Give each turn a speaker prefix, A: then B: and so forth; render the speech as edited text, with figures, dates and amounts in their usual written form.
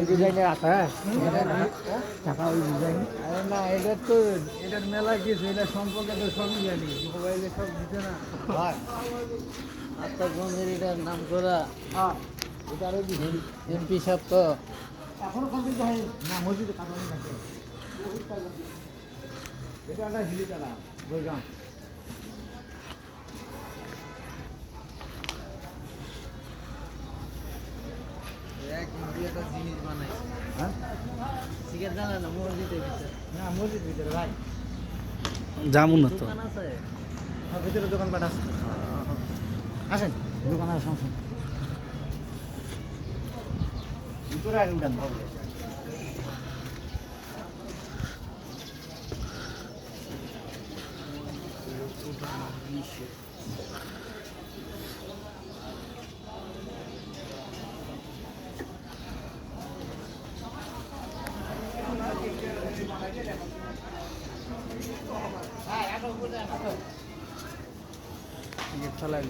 A: ডিজাইনের আছে টাকা ওই ডিজাইন। আরে না, এটা তো এটার মেলা কিছু, এটা সম্পর্কে তো সবই জানি, মোবাইলে সব দিতে না।
B: আপনার বন্ধুর এটার নাম করা
A: হ্যাঁ,
B: এটা আরো এমপি সাহেব তো
A: এখনো কমপ্লিট হয়নি না, মসজিদে কাটানো থাকে। এটা একটা হিলিতলা বৈগাম।
B: এক একটা জিনিস বানাইছে।
A: হ্যাঁ,
B: সিগারেট জানা না মসজিদের ভিতরে
A: না মসজিদ ভিতরে ভাই
C: যাবো না তো।
B: দোকান আছে।
A: ভিতরে দোকানপাট আছে। আসেন, দোকান আছে সমস্যা নেই। ভিতরে আগে উঠান ভাবলে চালাই